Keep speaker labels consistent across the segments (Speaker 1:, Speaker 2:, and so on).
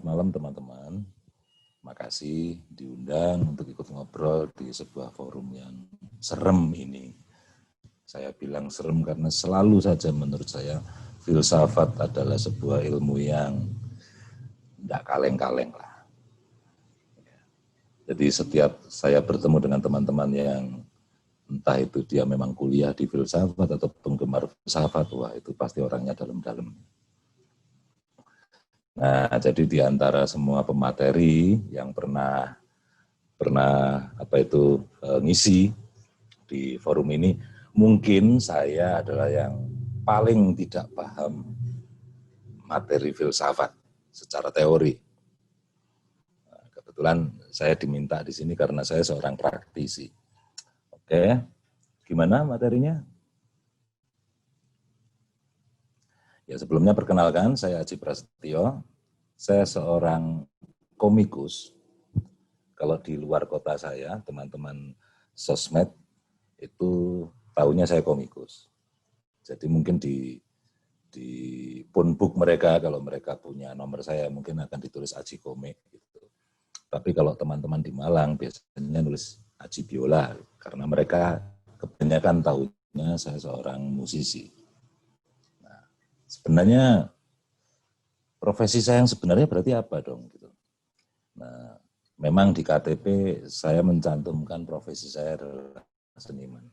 Speaker 1: malam teman-teman. Makasih diundang untuk ikut ngobrol di sebuah forum yang serem ini. Saya bilang serem karena selalu saja menurut saya filsafat adalah sebuah ilmu yang tidak kaleng-kaleng lah. Jadi setiap saya bertemu dengan teman-teman yang entah itu dia memang kuliah di filsafat atau penggemar filsafat, wah itu pasti orangnya dalam-dalam. Nah, jadi di antara semua pemateri yang pernah ngisi di forum ini, mungkin saya adalah yang paling tidak paham materi filsafat secara teori. Nah, kebetulan saya diminta di sini karena saya seorang praktisi. Oke, gimana materinya? Ya, sebelumnya perkenalkan, saya Aji Prasetyo. Saya seorang komikus. Kalau di luar kota saya, teman-teman sosmed, itu tahunya saya komikus. Jadi mungkin di phonebook mereka, kalau mereka punya nomor saya, mungkin akan ditulis Aji Komik. Gitu. Tapi kalau teman-teman di Malang, biasanya nulis Aji Biola, karena mereka kebanyakan tahunya saya seorang musisi. Sebenarnya profesi saya yang sebenarnya berarti apa dong? Gitu. Nah, memang di KTP saya mencantumkan profesi saya adalah seniman.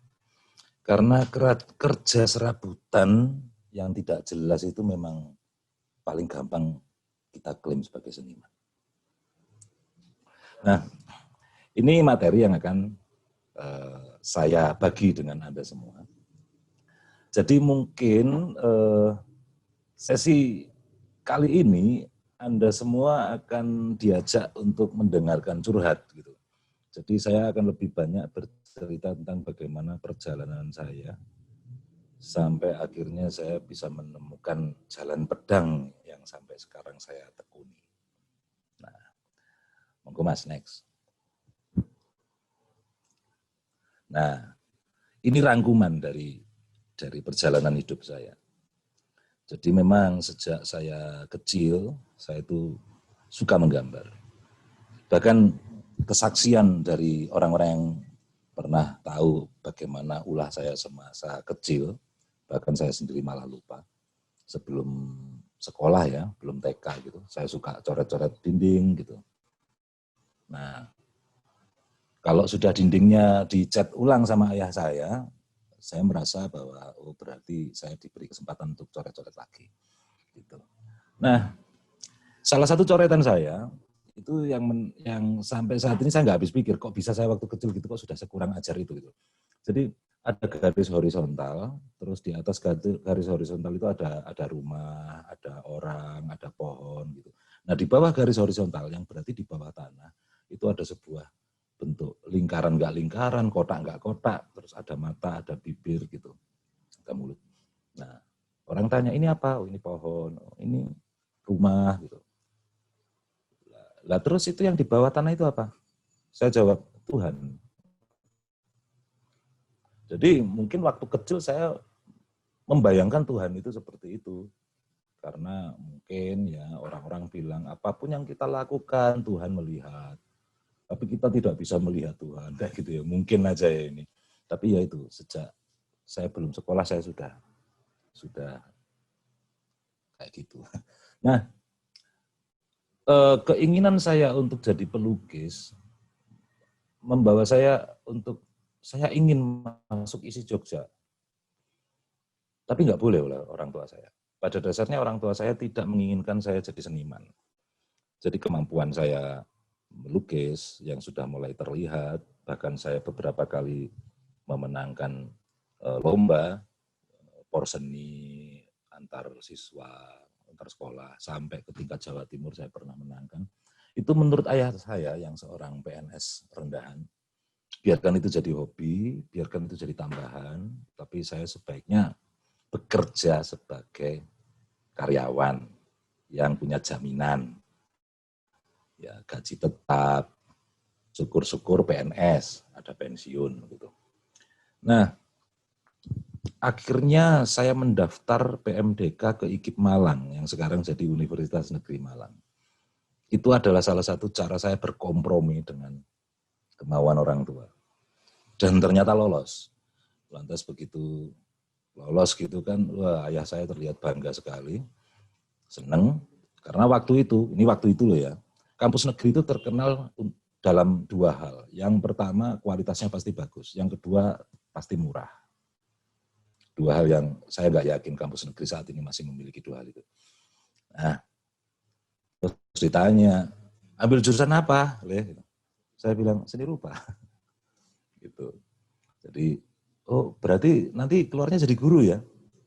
Speaker 1: Karena kerja serabutan yang tidak jelas itu memang paling gampang kita klaim sebagai seniman. Nah, ini materi yang akan saya bagi dengan Anda semua. Jadi mungkin sesi kali ini Anda semua akan diajak untuk mendengarkan curhat gitu. Jadi saya akan lebih banyak bercerita tentang bagaimana perjalanan saya sampai akhirnya saya bisa menemukan jalan pedang yang sampai sekarang saya tekuni. Nah, monggo Mas, next. Nah, ini rangkuman dari perjalanan hidup saya. Jadi memang sejak saya kecil, saya itu suka menggambar. Bahkan kesaksian dari orang-orang yang pernah tahu bagaimana ulah saya semasa kecil, bahkan saya sendiri malah lupa. Sebelum sekolah ya, belum TK gitu, saya suka coret-coret dinding gitu. Nah, kalau sudah dindingnya dicat ulang sama ayah saya merasa bahwa oh berarti saya diberi kesempatan untuk coret-coret lagi. Gitu. Nah, salah satu coretan saya itu yang sampai saat ini saya nggak habis pikir kok bisa saya waktu kecil gitu kok sudah sekurang ajar itu gitu. Jadi ada garis horizontal, terus di atas garis horizontal itu ada rumah, ada orang, ada pohon gitu. Nah di bawah garis horizontal yang berarti di bawah tanah itu ada sebuah bentuk lingkaran nggak lingkaran, kotak nggak kotak, terus ada mata, ada bibir gitu, ada mulut. Nah orang tanya ini apa? Oh, ini pohon, oh, ini rumah gitu. Lah terus itu yang di bawah tanah itu apa? Saya jawab Tuhan. Jadi mungkin waktu kecil saya membayangkan Tuhan itu seperti itu. Karena mungkin ya orang-orang bilang apapun yang kita lakukan Tuhan melihat. Tapi kita tidak bisa melihat Tuhan, kayak gitu ya. Mungkin aja ya ini. Tapi ya itu, sejak saya belum sekolah saya sudah kayak gitu. Nah, keinginan saya untuk jadi pelukis membawa saya untuk saya ingin masuk isi Jogja. Tapi nggak boleh oleh orang tua saya. Pada dasarnya orang tua saya tidak menginginkan saya jadi seniman. Jadi kemampuan saya melukis yang sudah mulai terlihat, bahkan saya beberapa kali memenangkan lomba porseni antar siswa, antar sekolah, sampai ke tingkat Jawa Timur saya pernah menangkan. Itu menurut ayah saya yang seorang PNS rendahan, biarkan itu jadi hobi, biarkan itu jadi tambahan, tapi saya sebaiknya bekerja sebagai karyawan yang punya jaminan, ya gaji tetap, syukur-syukur PNS, ada pensiun gitu. Nah, akhirnya saya mendaftar PMDK ke IKIP Malang, yang sekarang jadi Universitas Negeri Malang. Itu adalah salah satu cara saya berkompromi dengan kemauan orang tua. Dan ternyata lolos. Lantas begitu lolos gitu kan, wah ayah saya terlihat bangga sekali, seneng. Karena waktu itu loh ya, kampus negeri itu terkenal dalam dua hal. Yang pertama kualitasnya pasti bagus, yang kedua pasti murah. Dua hal yang saya nggak yakin kampus negeri saat ini masih memiliki dua hal itu. Nah, terus ditanya, ambil jurusan apa? Saya bilang seni rupa. Gitu. Jadi, oh berarti nanti keluarnya jadi guru ya?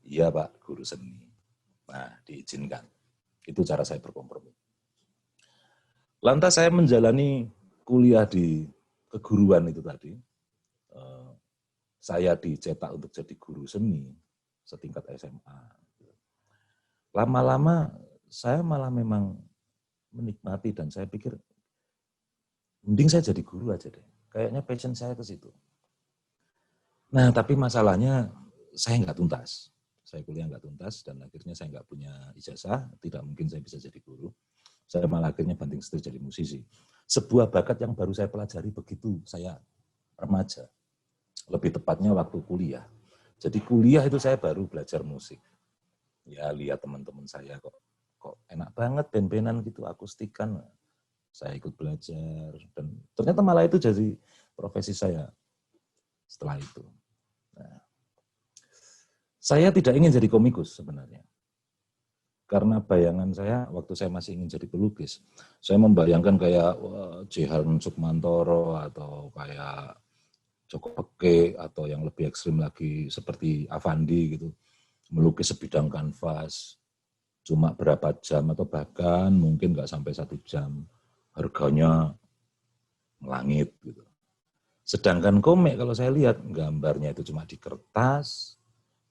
Speaker 1: Iya Pak, guru seni. Nah, diizinkan. Itu cara saya berkompromi. Lantas saya menjalani kuliah di keguruan itu tadi. Saya dicetak untuk jadi guru seni setingkat SMA. Lama-lama saya malah memang menikmati dan saya pikir mending saya jadi guru aja deh. Kayaknya passion saya ke situ. Nah, tapi masalahnya saya nggak tuntas. Saya kuliah nggak tuntas dan akhirnya saya nggak punya ijazah, tidak mungkin saya bisa jadi guru. Saya malah akhirnya banting setir jadi musisi. Sebuah bakat yang baru saya pelajari begitu saya remaja. Lebih tepatnya waktu kuliah. Jadi kuliah itu saya baru belajar musik. Ya lihat teman-teman saya kok enak banget band-bandan gitu, akustikan. Saya ikut belajar dan ternyata malah itu jadi profesi saya setelah itu. Nah, saya tidak ingin jadi komikus sebenarnya. Karena bayangan saya waktu saya masih ingin jadi pelukis, saya membayangkan kayak Jehan Sukmantoro atau kayak Joko Peke atau yang lebih ekstrim lagi seperti Avandi gitu, melukis sebidang kanvas cuma berapa jam atau bahkan mungkin nggak sampai 1 jam, harganya melangit gitu. Sedangkan komik kalau saya lihat gambarnya itu cuma di kertas,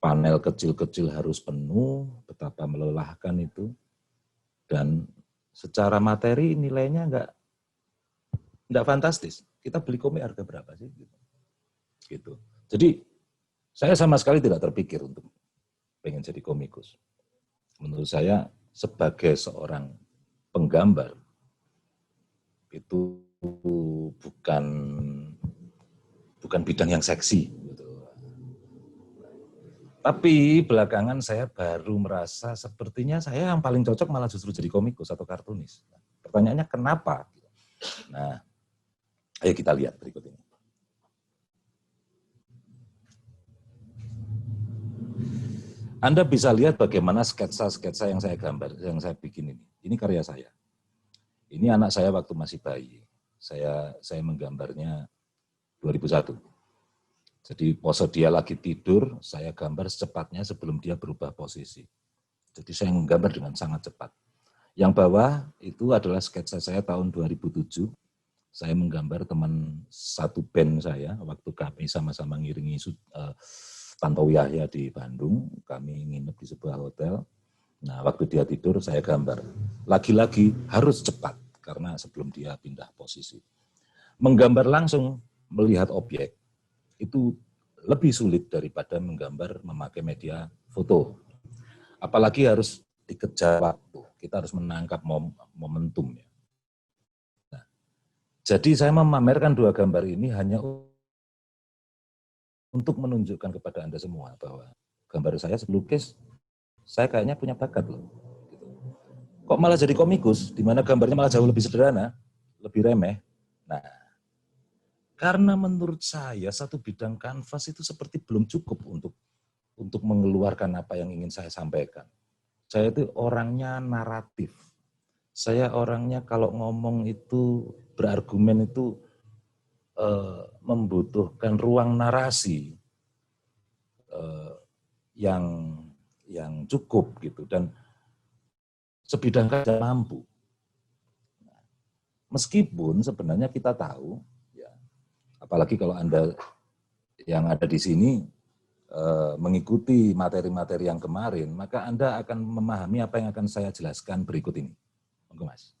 Speaker 1: panel kecil-kecil harus penuh, betapa melelahkan itu, dan secara materi nilainya nggak fantastis. Kita beli komik harga berapa sih? Gitu. Jadi saya sama sekali tidak terpikir untuk pengen jadi komikus. Menurut saya sebagai seorang penggambar itu bukan bidang yang seksi. Gitu. Tapi belakangan saya baru merasa sepertinya saya yang paling cocok malah justru jadi komikus atau kartunis. Pertanyaannya kenapa? Nah, ayo kita lihat berikut ini. Anda bisa lihat bagaimana sketsa-sketsa yang saya gambar, yang saya bikin ini. Ini karya saya. Ini anak saya waktu masih bayi. Saya menggambarnya 2001. Jadi pose dia lagi tidur, saya gambar secepatnya sebelum dia berubah posisi. Jadi saya menggambar dengan sangat cepat. Yang bawah itu adalah sketsa saya tahun 2007. Saya menggambar teman satu band saya, waktu kami sama-sama ngiringi Tantowi Yahya di Bandung, kami nginep di sebuah hotel. Nah, waktu dia tidur saya gambar. Lagi-lagi harus cepat karena sebelum dia pindah posisi. Menggambar langsung melihat objek itu lebih sulit daripada menggambar memakai media foto. Apalagi harus dikejar waktu. Kita harus menangkap momentum. Nah, jadi saya memamerkan dua gambar ini hanya untuk menunjukkan kepada Anda semua bahwa gambar saya pelukis, saya kayaknya punya bakat loh. Kok malah jadi komikus, di mana gambarnya malah jauh lebih sederhana, lebih remeh. Nah, karena menurut saya satu bidang kanvas itu seperti belum cukup untuk mengeluarkan apa yang ingin saya sampaikan. Saya itu orangnya naratif. Saya orangnya kalau ngomong itu berargumen itu membutuhkan ruang narasi yang cukup gitu dan sebidang kerja mampu. Meskipun sebenarnya kita tahu, ya, apalagi kalau Anda yang ada di sini mengikuti materi-materi yang kemarin, maka Anda akan memahami apa yang akan saya jelaskan berikut ini. Monggo Mas.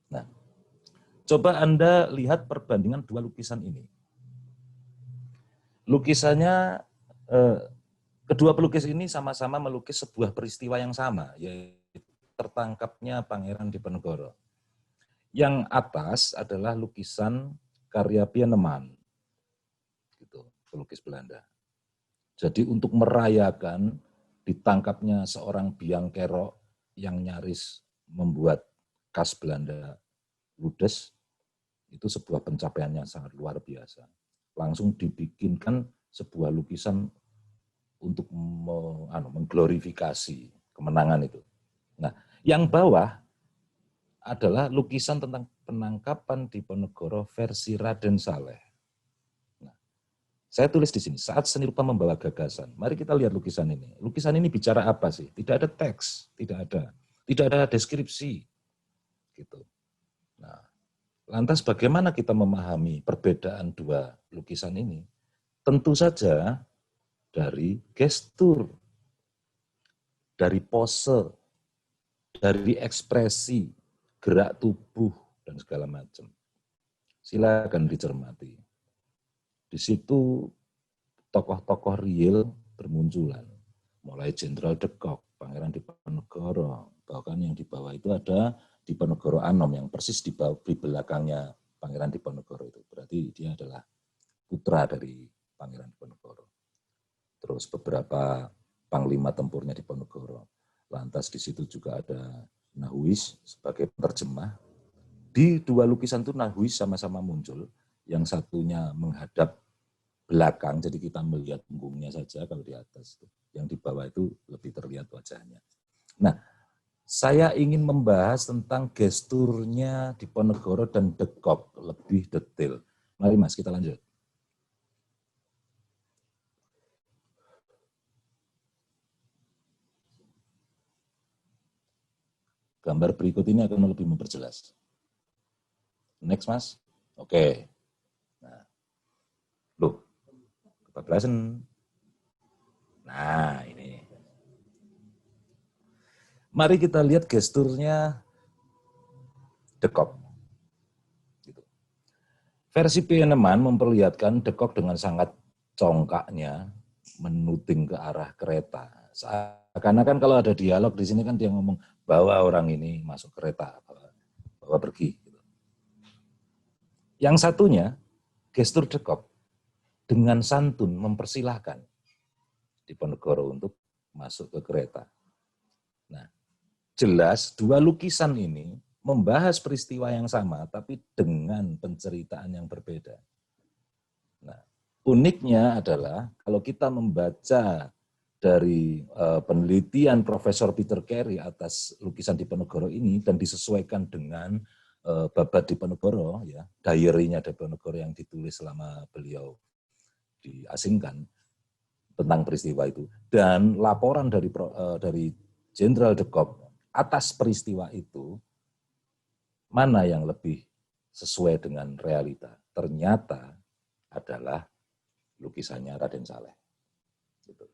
Speaker 1: Nah, coba Anda lihat perbandingan dua lukisan ini. Lukisannya Kedua pelukis ini sama-sama melukis sebuah peristiwa yang sama, yaitu tertangkapnya Pangeran Diponegoro. Yang atas adalah lukisan karya Pieneman, gitu, pelukis Belanda. Jadi untuk merayakan ditangkapnya seorang biang kerok yang nyaris membuat kas Belanda ludes, itu sebuah pencapaian yang sangat luar biasa. Langsung dibikinkan sebuah lukisan untuk mengglorifikasi kemenangan itu. Nah, yang bawah adalah lukisan tentang penangkapan Diponegoro versi Raden Saleh. Nah, saya tulis di sini, saat seni rupa membawa gagasan. Mari kita lihat lukisan ini. Lukisan ini bicara apa sih? Tidak ada teks, tidak ada deskripsi, gitu. Nah, lantas bagaimana kita memahami perbedaan dua lukisan ini? Tentu saja dari gestur, dari pose, dari ekspresi, gerak tubuh, dan segala macam. Silakan dicermati. Di situ tokoh-tokoh real bermunculan. Mulai Jenderal de Kock, Pangeran Diponegoro, bahkan yang di bawah itu ada Diponegoro Anom yang persis di belakangnya Pangeran Diponegoro itu. Berarti dia adalah putra dari Pangeran Diponegoro. Terus beberapa panglima tempurnya Diponegoro. Lantas di situ juga ada Nahuis sebagai penerjemah. Di dua lukisan itu Nahuis sama-sama muncul. Yang satunya menghadap belakang, jadi kita melihat punggungnya saja kalau di atas. Yang di bawah itu lebih terlihat wajahnya. Nah, saya ingin membahas tentang gesturnya Diponegoro dan de Kock lebih detail. Mari Mas, kita lanjut. Gambar berikut ini akan lebih memperjelas. Next, Mas. Oke. Nah, loh, kebablasan. Nah, ini. Mari kita lihat gesturnya de Kock. Gitu. Versi Pieneman memperlihatkan de Kock dengan sangat congkaknya menuding ke arah kereta. Seakan-akan kalau ada dialog di sini kan dia ngomong bawa orang ini masuk kereta, bawa pergi. Yang satunya, gestur de Kock dengan santun mempersilahkan Diponegoro untuk masuk ke kereta. Nah, jelas dua lukisan ini membahas peristiwa yang sama, tapi dengan penceritaan yang berbeda. Nah, uniknya adalah kalau kita membaca dari penelitian Profesor Peter Carey atas lukisan Diponegoro ini dan disesuaikan dengan Babad Diponegoro, ya, diary-nya Diponegoro yang ditulis selama beliau diasingkan tentang peristiwa itu, dan laporan dari Jenderal de Kock atas peristiwa itu, mana yang lebih sesuai dengan realita? Ternyata adalah lukisannya Raden Saleh. Gitu.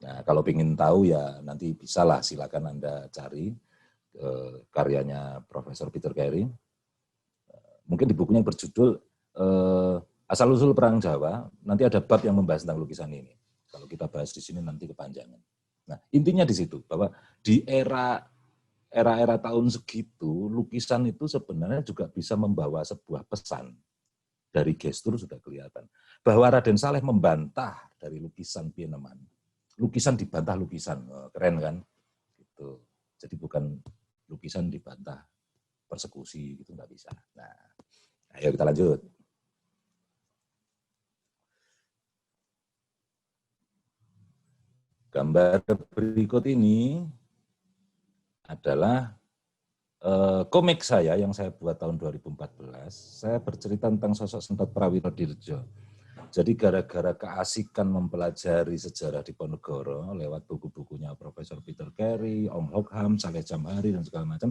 Speaker 1: Nah, kalau ingin tahu ya nanti bisalah, silakan Anda cari karyanya Profesor Peter Carey. Mungkin di bukunya berjudul Asal-usul Perang Jawa, nanti ada bab yang membahas tentang lukisan ini. Kalau kita bahas di sini nanti kepanjangan. Nah, intinya di situ bahwa di era tahun segitu, lukisan itu sebenarnya juga bisa membawa sebuah pesan. Dari gestur sudah kelihatan. Bahwa Raden Saleh membantah dari lukisan Pieneman. Lukisan dibantah lukisan, keren kan? Gitu. Jadi bukan lukisan dibantah persekusi, gitu nggak bisa. Nah, ayo kita lanjut. Gambar berikut ini adalah komik saya yang saya buat tahun 2014. Saya bercerita tentang sosok Sentot Prawiro-Dirjo. Jadi gara-gara keasikan mempelajari sejarah Diponegoro lewat buku-bukunya Profesor Peter Carey, Om Hokham, Saleh Jamhari, dan segala macam,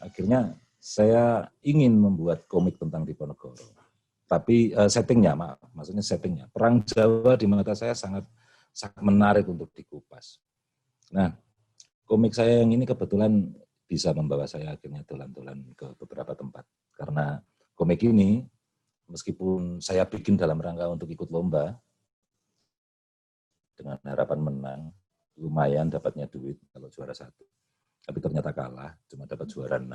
Speaker 1: akhirnya saya ingin membuat komik tentang Diponegoro. Tapi settingnya, maksudnya settingnya, Perang Jawa di mata saya sangat menarik untuk dikupas. Nah, komik saya yang ini kebetulan bisa membawa saya akhirnya dolan-dolan ke beberapa tempat. Karena komik ini, meskipun saya bikin dalam rangka untuk ikut lomba, dengan harapan menang, lumayan dapatnya duit kalau juara 1. Tapi ternyata kalah, cuma dapat juara 6.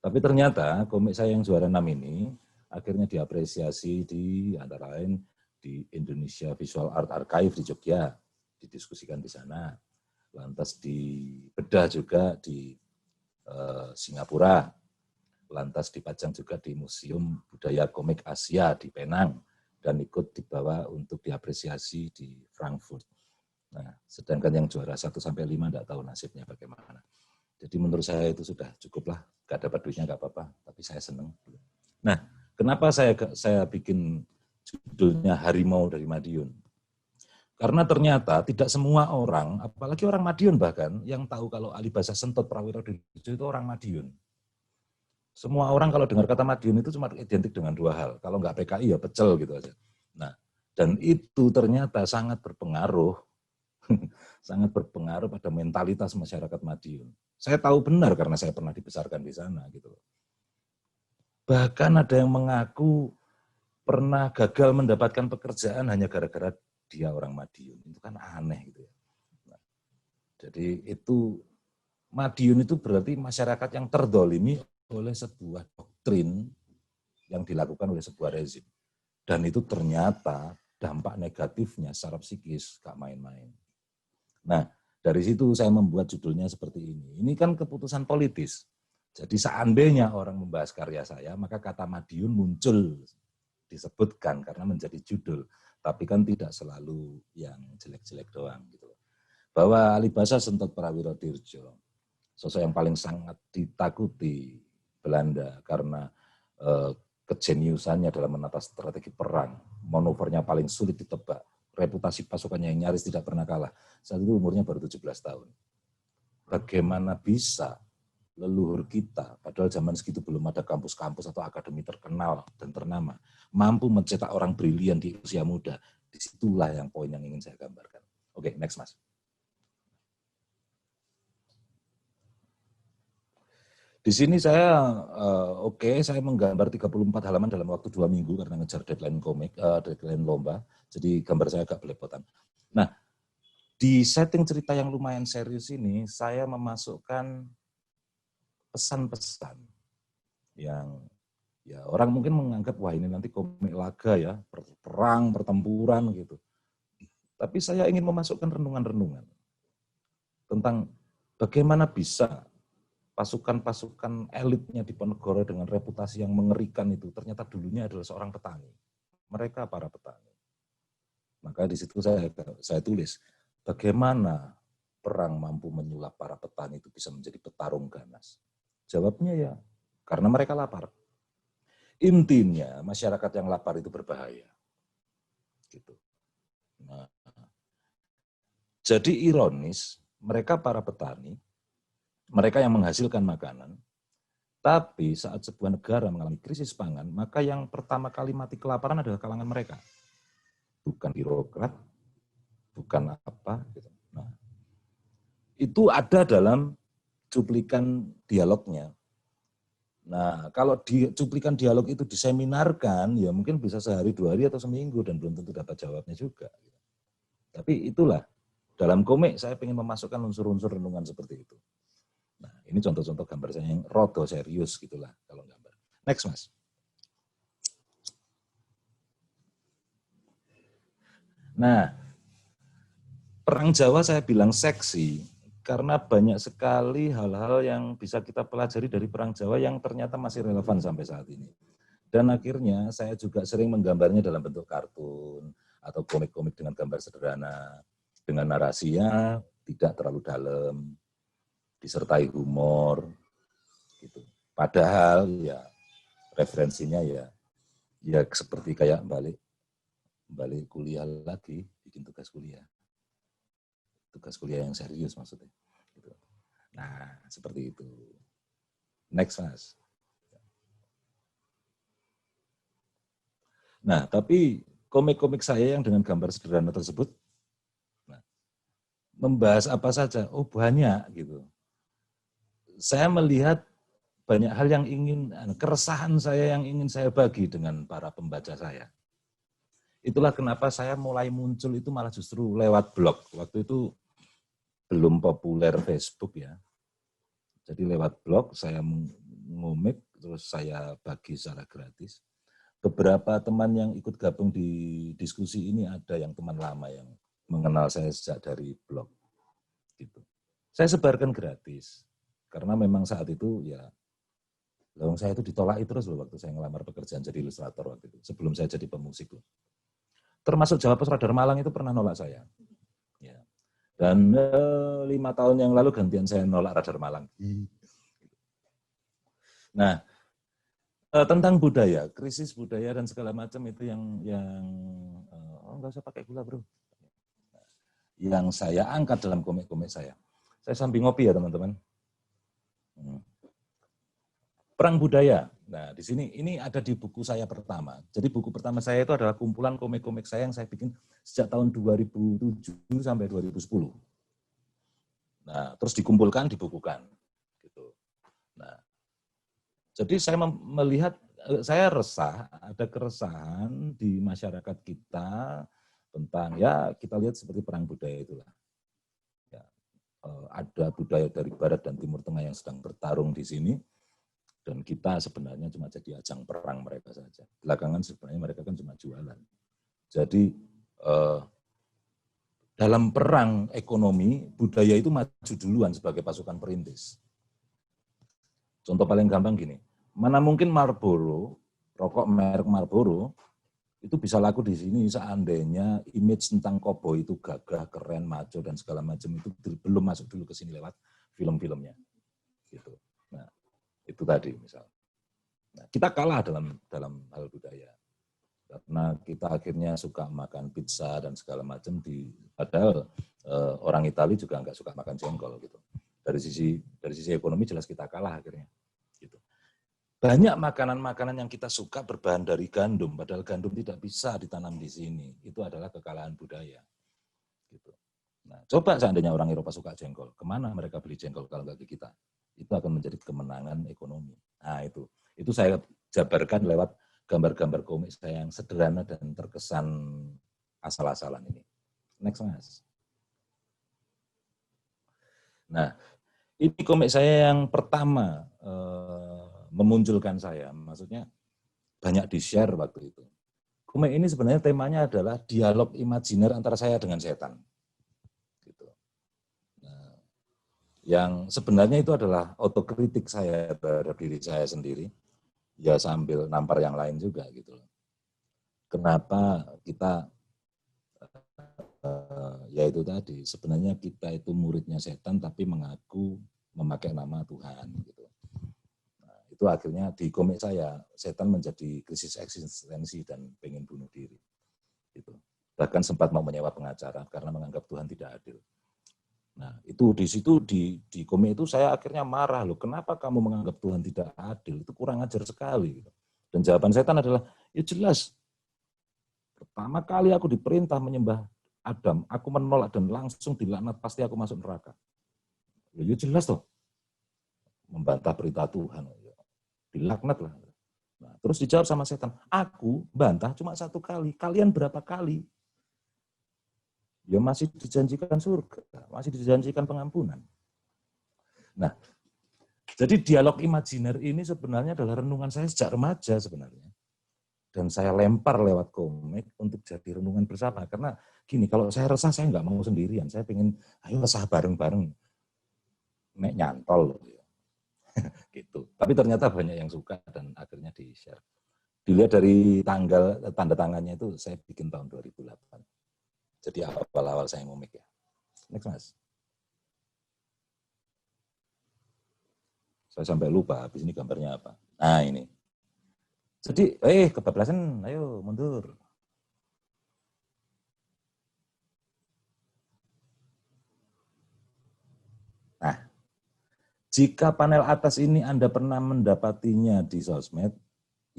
Speaker 1: Tapi ternyata komik saya yang juara 6 ini akhirnya diapresiasi di antara lain di Indonesia Visual Art Archive di Jogja, didiskusikan di sana. Lantas dibedah juga di Singapura, lantas dipajang juga di Museum Budaya Komik Asia di Penang, dan ikut dibawa untuk diapresiasi di Frankfurt. Nah, sedangkan yang juara 1 sampai 5 enggak tahu nasibnya bagaimana. Jadi menurut saya itu sudah cukup lah, nggak dapat duitnya nggak apa-apa, tapi saya senang. Nah, kenapa saya bikin judulnya Harimau dari Madiun? Karena ternyata tidak semua orang, apalagi orang Madiun bahkan, yang tahu kalau Alibasa Sentot Prawiro Dirjo itu orang Madiun. Semua orang kalau dengar kata Madiun itu cuma identik dengan 2 hal. Kalau nggak PKI ya pecel gitu aja. Nah, dan itu ternyata sangat berpengaruh, sangat berpengaruh pada mentalitas masyarakat Madiun. Saya tahu benar karena saya pernah dibesarkan di sana gitu. Bahkan ada yang mengaku pernah gagal mendapatkan pekerjaan hanya gara-gara dia orang Madiun. Itu kan aneh gitu ya. Nah, jadi itu Madiun itu berarti masyarakat yang terdolimi oleh sebuah doktrin yang dilakukan oleh sebuah rezim. Dan itu ternyata dampak negatifnya secara psikis gak main-main. Nah, dari situ saya membuat judulnya seperti ini. Ini kan keputusan politis. Jadi seandainya orang membahas karya saya, maka kata Madiun muncul, disebutkan karena menjadi judul. Tapi kan tidak selalu yang jelek-jelek doang gitu. Bahwa Alibasa Sentot Prawiro Dirjo, sosok yang paling sangat ditakuti Belanda karena kejeniusannya dalam menata strategi perang, manuvernya paling sulit ditebak, reputasi pasukannya yang nyaris tidak pernah kalah. Saat itu umurnya baru 17 tahun. Bagaimana bisa leluhur kita, padahal zaman segitu belum ada kampus-kampus atau akademi terkenal dan ternama, mampu mencetak orang brilian di usia muda. Disitulah yang poin yang ingin saya gambarkan. Oke, next Mas. Di sini saya saya menggambar 34 halaman dalam waktu 2 minggu karena ngejar deadline deadline lomba. Jadi gambar saya agak belepotan. Nah, di setting cerita yang lumayan serius ini, saya memasukkan pesan-pesan yang ya orang mungkin menganggap wah ini nanti komik laga ya, perang, pertempuran gitu. Tapi saya ingin memasukkan renungan-renungan tentang bagaimana bisa pasukan-pasukan elitnya di Ponegoro dengan reputasi yang mengerikan itu ternyata dulunya adalah seorang petani. Mereka para petani. Maka di situ saya tulis bagaimana perang mampu menyulap para petani itu bisa menjadi petarung ganas. Jawabnya ya karena mereka lapar. Intinya masyarakat yang lapar itu berbahaya. Gitu. Nah, jadi ironis mereka para petani, mereka yang menghasilkan makanan, tapi saat sebuah negara mengalami krisis pangan, maka yang pertama kali mati kelaparan adalah kalangan mereka. Bukan birokrat, bukan apa. Gitu. Nah, itu ada dalam cuplikan dialognya. Nah, kalau di cuplikan dialog itu diseminarkan, ya mungkin bisa sehari, 2 hari, atau seminggu, dan belum tentu dapat jawabnya juga. Tapi itulah, dalam komik saya ingin memasukkan unsur-unsur renungan seperti itu. Nah, ini contoh-contoh gambar saya yang rodo serius gitulah kalau gambar. Next, Mas. Nah, Perang Jawa saya bilang seksi karena banyak sekali hal-hal yang bisa kita pelajari dari Perang Jawa yang ternyata masih relevan sampai saat ini. Dan akhirnya saya juga sering menggambarnya dalam bentuk kartun atau komik-komik dengan gambar sederhana, dengan narasinya tidak terlalu dalam, disertai humor, gitu. Padahal ya referensinya ya seperti kayak balik kuliah lagi, bikin tugas kuliah yang serius maksudnya. Gitu. Nah seperti itu. Next Mas. Nah tapi komik-komik saya yang dengan gambar sederhana tersebut membahas apa saja? Oh banyak gitu. Saya melihat banyak hal yang keresahan saya yang ingin saya bagi dengan para pembaca saya. itulah kenapa saya mulai muncul itu malah justru lewat blog. Waktu itu belum populer Facebook ya. Jadi lewat blog saya ngomik, terus saya bagi secara gratis. Beberapa teman yang ikut gabung di diskusi ini ada yang teman lama yang mengenal saya sejak dari blog. Gitu. Saya sebarkan gratis. Karena memang saat itu ya, saya itu ditolak terus loh waktu saya ngelamar pekerjaan jadi ilustrator waktu itu. Sebelum saya jadi pemusik loh. Termasuk Jawa Pos Radar Malang itu pernah nolak saya. Ya. Dan 5 tahun yang lalu gantian saya nolak Radar Malang. Nah, tentang budaya, krisis budaya dan segala macam itu yang nggak usah pakai gula bro. Yang saya angkat dalam komik-komik saya. Saya sambil ngopi ya teman-teman. Perang budaya. Nah, di sini ini ada di buku saya pertama. Jadi buku pertama saya itu adalah kumpulan komik-komik saya yang saya bikin sejak tahun 2007 sampai 2010. Nah, terus dikumpulkan, dibukukan. Gitu. Nah, jadi saya melihat, saya resah, ada keresahan di masyarakat kita tentang, ya kita lihat seperti perang budaya itulah. Ya, ada budaya dari Barat dan Timur Tengah yang sedang bertarung di sini, dan kita sebenarnya cuma jadi ajang perang mereka saja. Belakangan sebenarnya mereka kan cuma jualan. Jadi dalam perang ekonomi, budaya itu maju duluan sebagai pasukan perintis. Contoh paling gampang gini, mana mungkin Marlboro, rokok merek Marlboro, itu bisa laku di sini seandainya image tentang koboi itu gagah, keren, maco, dan segala macam itu belum masuk dulu ke sini lewat film-filmnya. Gitu. Nah, itu tadi misalnya. Nah, kita kalah dalam hal budaya. Karena kita akhirnya suka makan pizza dan segala macam, padahal orang Italia juga nggak suka makan jengkol gitu. Dari sisi ekonomi jelas kita kalah akhirnya. Gitu. Banyak makanan-makanan yang kita suka berbahan dari gandum, padahal gandum tidak bisa ditanam di sini. Itu adalah kekalahan budaya. Gitu. Nah, coba seandainya orang Eropa suka jengkol, kemana mereka beli jengkol kalau nggak ke kita? Itu akan menjadi kemenangan ekonomi. Nah, itu saya jabarkan lewat gambar-gambar komik saya yang sederhana dan terkesan asal-asalan ini. Next, Mas. Nah, ini komik saya yang pertama memunculkan saya, maksudnya banyak di-share waktu itu. Komik ini sebenarnya temanya adalah dialog imajiner antara saya dengan setan. Gitu. Nah, yang sebenarnya itu adalah otokritik saya terhadap diri saya sendiri, ya sambil nampar yang lain juga gitu. Kenapa kita ya itu tadi, sebenarnya kita itu muridnya setan tapi mengaku memakai nama Tuhan gitu. Nah, itu akhirnya di komik saya, setan menjadi krisis eksistensi dan pengen bunuh diri. Gitu. Bahkan sempat mau menyewa pengacara karena menganggap Tuhan tidak adil. Nah, itu di situ di komik itu saya akhirnya marah loh, kenapa kamu menganggap Tuhan tidak adil? Itu kurang ajar sekali gitu. Dan jawaban setan adalah, ya jelas. Pertama kali aku diperintah menyembah Adam, aku menolak dan langsung dilaknat, pasti aku masuk neraka. Ya jelas toh, membantah perintah Tuhan. Dilaknat lah. Nah, terus dijawab sama setan, aku bantah cuma 1 kali, kalian berapa kali? Ya masih dijanjikan surga, masih dijanjikan pengampunan. Nah, jadi dialog imajiner ini sebenarnya adalah renungan saya sejak remaja sebenarnya. Dan saya lempar lewat komik untuk jadi renungan bersama. Karena gini, kalau saya resah, saya nggak mau sendirian. Saya pengen, ayo resah bareng-bareng. Nek nyantol loh. Gitu. Tapi ternyata banyak yang suka dan akhirnya di-share. Dilihat dari tanda tangannya itu, saya bikin tahun 2008. Jadi awal-awal saya ngomik ya. Next, Mas. Saya sampai lupa, habis ini gambarnya apa. Nah, ini. Jadi, kebablasan, ayo mundur. Nah, jika panel atas ini Anda pernah mendapatinya di sosmed,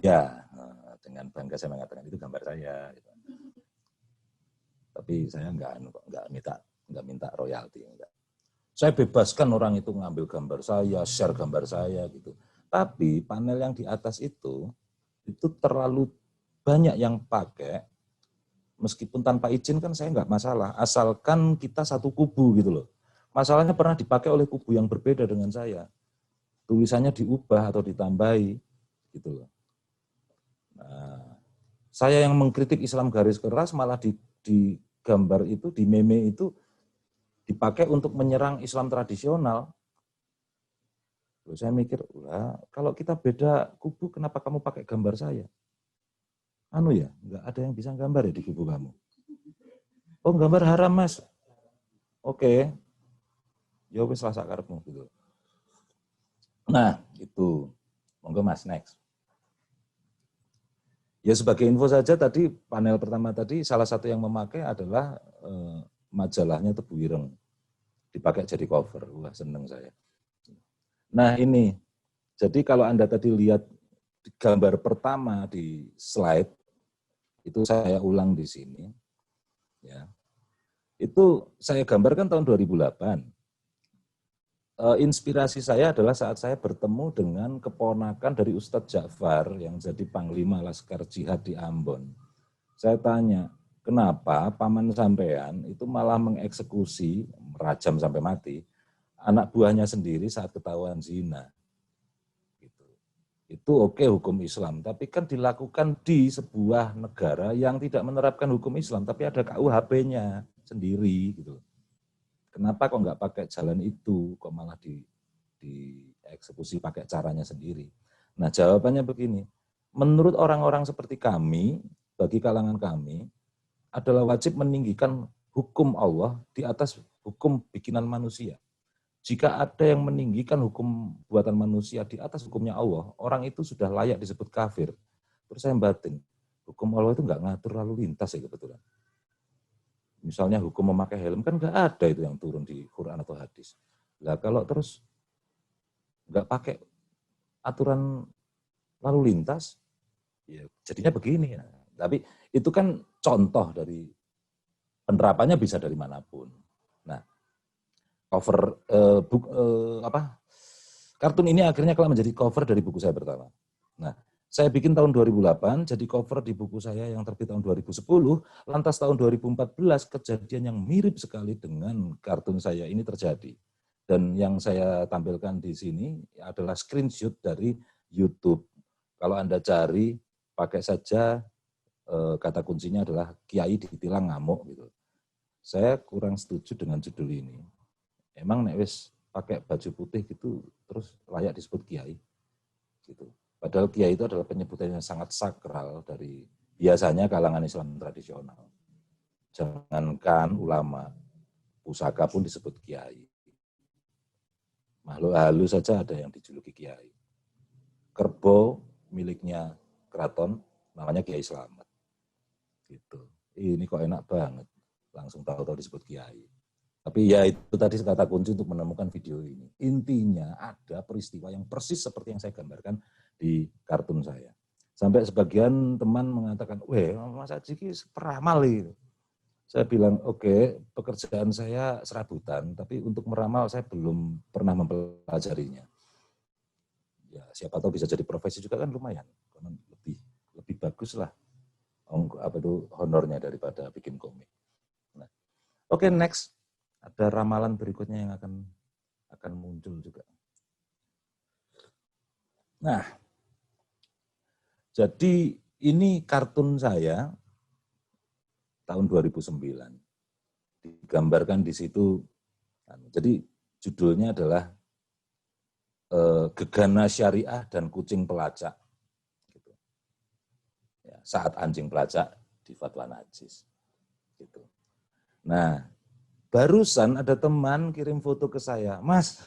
Speaker 1: ya dengan bangga saya mengatakan itu gambar saya. Gitu. Tapi saya nggak minta royalti. Enggak. Saya bebaskan orang itu ngambil gambar saya, share gambar saya gitu. Tapi panel yang di atas itu terlalu banyak yang pakai meskipun tanpa izin kan saya nggak masalah, asalkan kita satu kubu gitu loh. Masalahnya pernah dipakai oleh kubu yang berbeda dengan saya. Tulisannya diubah atau ditambahi gitu loh. Nah, saya yang mengkritik Islam garis keras malah di gambar itu, di meme itu dipakai untuk menyerang Islam tradisional. Terus saya mikir, wah, kalau kita beda kubu, kenapa kamu pakai gambar saya? Anu ya, nggak ada yang bisa gambar ya di kubu kamu. Oh, gambar haram mas. Oke, ya wis lah sakarepmu gitu. Nah, itu. Monggo mas, next. Ya sebagai info saja tadi panel pertama tadi salah satu yang memakai adalah majalahnya Tebu Ireng. Dipakai jadi cover. Wah, seneng saya. Nah, ini. Jadi kalau Anda tadi lihat gambar pertama di slide itu saya ulang di sini. Ya. Itu saya gambarkan tahun 2008. Inspirasi saya adalah saat saya bertemu dengan keponakan dari Ustadz Ja'far yang jadi Panglima Laskar Jihad di Ambon. Saya tanya, kenapa paman sampean itu malah mengeksekusi, merajam sampai mati, anak buahnya sendiri saat ketahuan zina. Itu oke hukum Islam, tapi kan dilakukan di sebuah negara yang tidak menerapkan hukum Islam, tapi ada KUHP-nya sendiri gitu. Kenapa kok nggak pakai jalan itu, kok malah dieksekusi pakai caranya sendiri? Nah jawabannya begini, menurut orang-orang seperti kami, bagi kalangan kami, adalah wajib meninggikan hukum Allah di atas hukum bikinan manusia. Jika ada yang meninggikan hukum buatan manusia di atas hukumnya Allah, orang itu sudah layak disebut kafir. Terus saya batin, hukum Allah itu nggak ngatur lalu lintas ya kebetulan. Misalnya hukum memakai helm kan nggak ada itu yang turun di Quran atau hadis. Nah kalau terus nggak pakai aturan lalu lintas, ya jadinya begini. Nah, tapi itu kan contoh dari penerapannya bisa dari manapun. Nah, cover kartun ini akhirnya kelak menjadi cover dari buku saya pertama. Nah, saya bikin tahun 2008, jadi cover di buku saya yang terbit tahun 2010, lantas tahun 2014 kejadian yang mirip sekali dengan kartun saya ini terjadi. Dan yang saya tampilkan di sini adalah screenshot dari YouTube. Kalau Anda cari, pakai saja kata kuncinya adalah Kiai ditilang ngamuk gitu. Saya kurang setuju dengan judul ini. Emang nek wis pakai baju putih gitu terus layak disebut kiai gitu. Padahal kiai itu adalah penyebutan yang sangat sakral dari biasanya kalangan Islam tradisional. Jangankan ulama, pusaka pun disebut kiai. Makhluk halus saja ada yang dijuluki kiai. Kerbau miliknya keraton namanya Kiai Slamet. Gitu. Ini kok enak banget. Langsung tahu-tahu disebut kiai. Tapi ya itu tadi kata kunci untuk menemukan video ini. Intinya ada peristiwa yang persis seperti yang saya gambarkan di kartun saya. Sampai sebagian teman mengatakan, weh Mas Aji ini peramal itu. Saya bilang, oke, pekerjaan saya serabutan, tapi untuk meramal saya belum pernah mempelajarinya. Ya siapa tahu bisa jadi profesi juga kan lumayan. Karena lebih bagus lah honornya daripada bikin komik. Nah, oke, next. Ada ramalan berikutnya yang akan muncul juga. Nah, jadi ini kartun saya tahun 2009. Digambarkan di situ, jadi judulnya adalah Gegana Syariah dan Kucing Pelacak. Gitu. Ya, saat anjing pelacak di fatwa najis. Gitu. Nah, barusan ada teman kirim foto ke saya, Mas,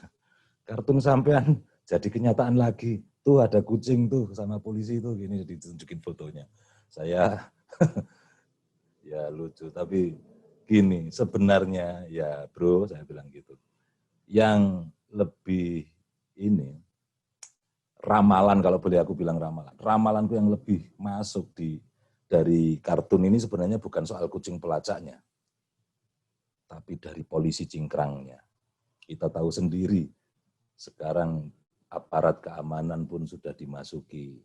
Speaker 1: kartun sampean jadi kenyataan lagi. Tuh ada kucing tuh sama polisi tuh, gini ditunjukin fotonya. Saya ya lucu, tapi gini, sebenarnya ya bro, saya bilang gitu. Yang lebih ini, ramalan kalau boleh aku bilang ramalan. Ramalanku yang lebih masuk dari kartun ini sebenarnya bukan soal kucing pelacaknya, tapi dari polisi cingkrangnya. Kita tahu sendiri, sekarang aparat keamanan pun sudah dimasuki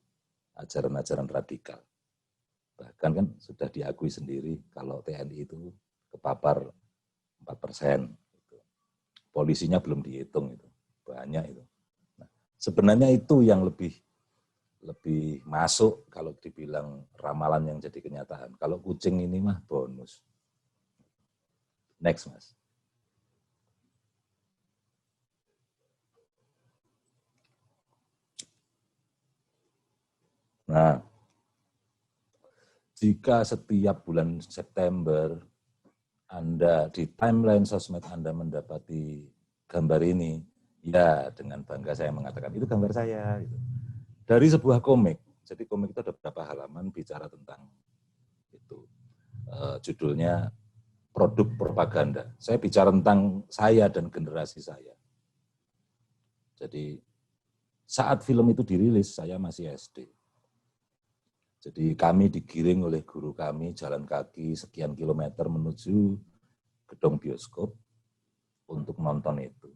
Speaker 1: ajaran-ajaran radikal. Bahkan kan sudah diakui sendiri kalau TNI itu kepapar 4%. Polisinya belum dihitung itu. Banyak itu. Nah, sebenarnya itu yang lebih masuk kalau dibilang ramalan yang jadi kenyataan. Kalau kucing ini mah bonus. Next, Mas. Nah, jika setiap bulan September Anda di timeline sosmed Anda mendapati gambar ini, ya dengan bangga saya mengatakan itu gambar saya. Gitu. Dari sebuah komik, jadi komik itu ada beberapa halaman bicara tentang itu. Judulnya produk propaganda. Saya bicara tentang saya dan generasi saya. Jadi saat film itu dirilis, saya masih SD. Jadi kami digiring oleh guru kami jalan kaki sekian kilometer menuju gedung bioskop untuk nonton itu.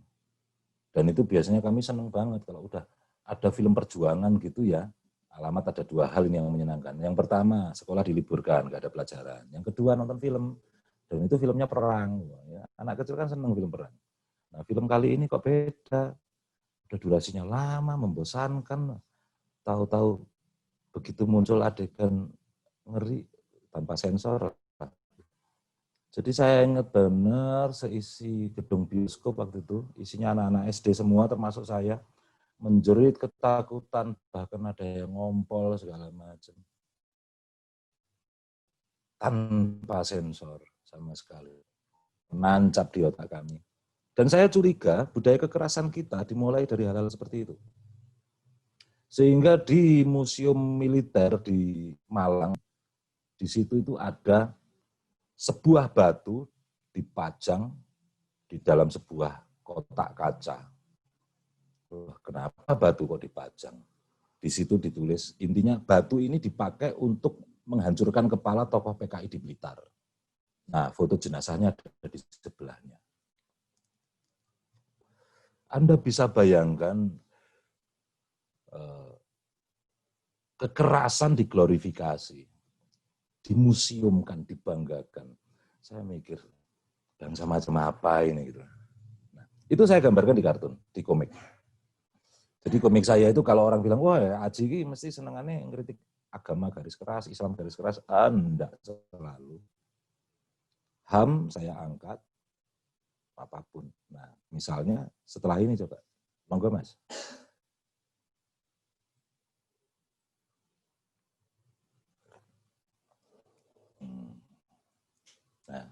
Speaker 1: Dan itu biasanya kami senang banget kalau udah ada film perjuangan gitu ya. Alamat ada dua hal ini yang menyenangkan. Yang pertama, sekolah diliburkan, nggak ada pelajaran. Yang kedua, nonton film. Dan itu filmnya perang. Ya. Anak kecil kan senang film perang. Nah, film kali ini kok beda. Udah durasinya lama, membosankan. Tahu-tahu begitu muncul adegan ngeri tanpa sensor. Jadi saya ingat benar seisi gedung bioskop waktu itu, isinya anak-anak SD semua termasuk saya, menjerit ketakutan, bahkan ada yang ngompol segala macam. Tanpa sensor sama sekali. Nancap di otak kami. Dan saya curiga budaya kekerasan kita dimulai dari hal-hal seperti itu. Sehingga di Museum Militer di Malang, di situ itu ada sebuah batu dipajang di dalam sebuah kotak kaca. Kenapa batu kok dipajang? Di situ ditulis, intinya batu ini dipakai untuk menghancurkan kepala tokoh PKI di Blitar. Nah, foto jenazahnya ada di sebelahnya. Anda bisa bayangkan kekerasan diglorifikasi, dimuseumkan, dibanggakan. Saya mikir, bangsa macam apa ini gitu. Nah, itu saya gambarkan di kartun, di komik. Jadi komik saya itu kalau orang bilang, wah ya Aji ini mesti senengannya ngeritik agama garis keras, Islam garis keras. Enggak selalu. HAM saya angkat, apapun. Nah, misalnya setelah ini coba, monggo Mas. Nah,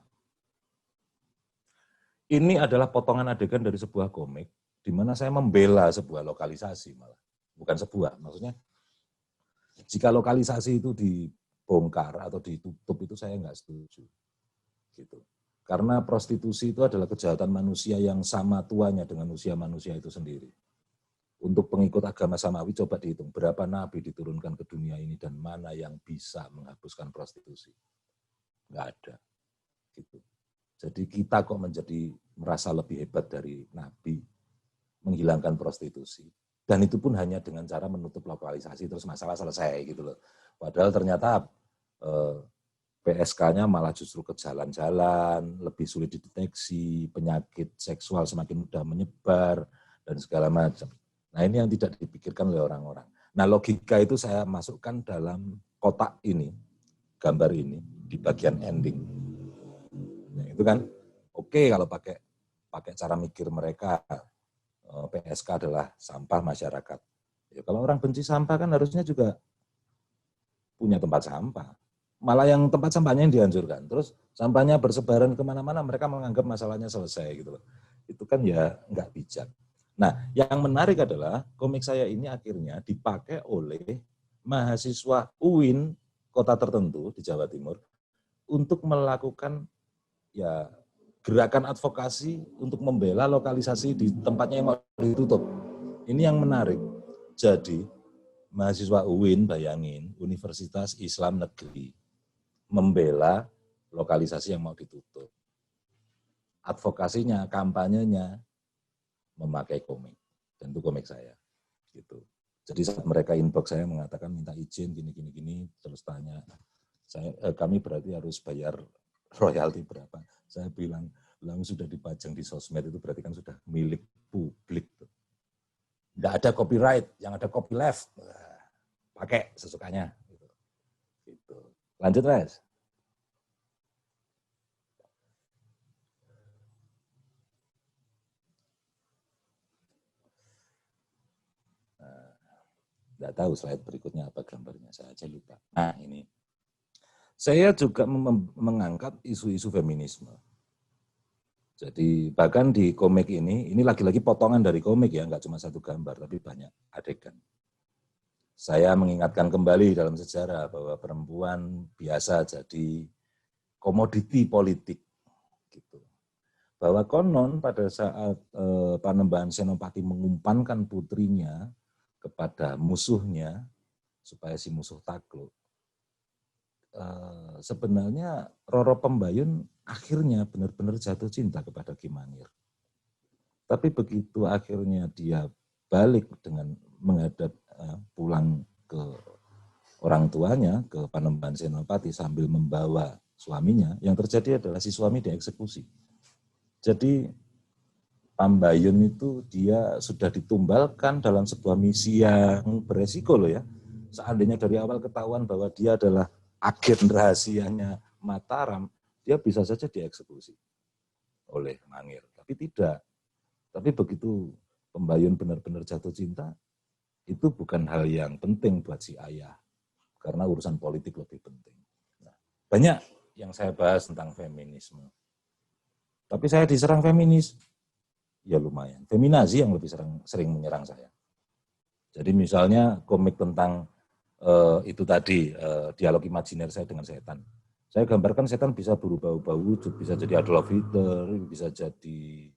Speaker 1: ini adalah potongan adegan dari sebuah komik, di mana saya membela sebuah lokalisasi malah. Bukan sebuah, maksudnya jika lokalisasi itu dibongkar atau ditutup itu saya nggak setuju. Gitu. Karena prostitusi itu adalah kejahatan manusia yang sama tuanya dengan usia manusia itu sendiri. Untuk pengikut agama Samawi coba dihitung berapa nabi diturunkan ke dunia ini dan mana yang bisa menghapuskan prostitusi. Nggak ada. Gitu. Jadi kita kok menjadi merasa lebih hebat dari nabi menghilangkan prostitusi. Dan itu pun hanya dengan cara menutup lokalisasi terus masalah selesai gitu loh. Padahal ternyata PSK-nya malah justru ke jalan-jalan, lebih sulit dideteksi, penyakit seksual semakin mudah menyebar, dan segala macam. Nah ini yang tidak dipikirkan oleh orang-orang. Nah logika itu saya masukkan dalam kotak ini, gambar ini, di bagian ending. Nah, itu kan oke kalau pakai cara mikir mereka, PSK adalah sampah masyarakat. Ya, kalau orang benci sampah kan harusnya juga punya tempat sampah. Malah yang tempat sampahnya yang dihancurkan. Terus sampahnya bersebaran kemana-mana, mereka menganggap masalahnya selesai gitu loh. Itu kan ya nggak bijak. Nah, yang menarik adalah komik saya ini akhirnya dipakai oleh mahasiswa UIN kota tertentu di Jawa Timur untuk melakukan ya gerakan advokasi untuk membela lokalisasi di tempatnya yang mau ditutup. Ini yang menarik. Jadi mahasiswa UIN, bayangin, Universitas Islam Negeri, membela lokalisasi yang mau ditutup. Advokasinya, kampanyenya, memakai komik. Tentu komik saya. Gitu. Jadi saat mereka inbox saya mengatakan minta izin, gini, terus tanya, Kami berarti harus bayar royalti berapa. Saya bilang, sudah dipajang di sosmed itu berarti kan sudah milik publik. Nggak ada copyright, yang ada copyleft. Pakai sesukanya. Gitu. Lanjut, Mas. Nggak tahu slide berikutnya apa gambarnya, saya aja lupa. Nah, ini. Saya juga mengangkat isu-isu feminisme. Jadi bahkan di komik ini lagi-lagi potongan dari komik ya, nggak cuma satu gambar, tapi banyak adegan. Saya mengingatkan kembali dalam sejarah bahwa perempuan biasa jadi komoditi politik. Gitu. Bahwa konon pada saat Panembahan Senopati mengumpankan putrinya kepada musuhnya, supaya si musuh takluk, sebenarnya Roro Pembayun akhirnya benar-benar jatuh cinta kepada Ki Mangir. Tapi begitu akhirnya dia balik dengan menghadap pulang ke orang tuanya, ke Panembahan Senopati sambil membawa suaminya, yang terjadi adalah si suami dieksekusi. Jadi Pembayun itu dia sudah ditumbalkan dalam sebuah misi yang beresiko loh ya. Seandainya dari awal ketahuan bahwa dia adalah agen rahasianya Mataram, dia bisa saja dieksekusi oleh Mangir. Tapi tidak. Tapi begitu Pembayun benar-benar jatuh cinta, itu bukan hal yang penting buat si ayah. Karena urusan politik lebih penting. Nah, banyak yang saya bahas tentang feminisme. Tapi saya diserang feminis. Ya lumayan. Feminazi yang lebih sering menyerang saya. Jadi misalnya komik tentang itu tadi, dialog imajiner saya dengan setan. Saya gambarkan setan bisa berubah-ubah wujud, bisa jadi Adolf Hitler, bisa jadi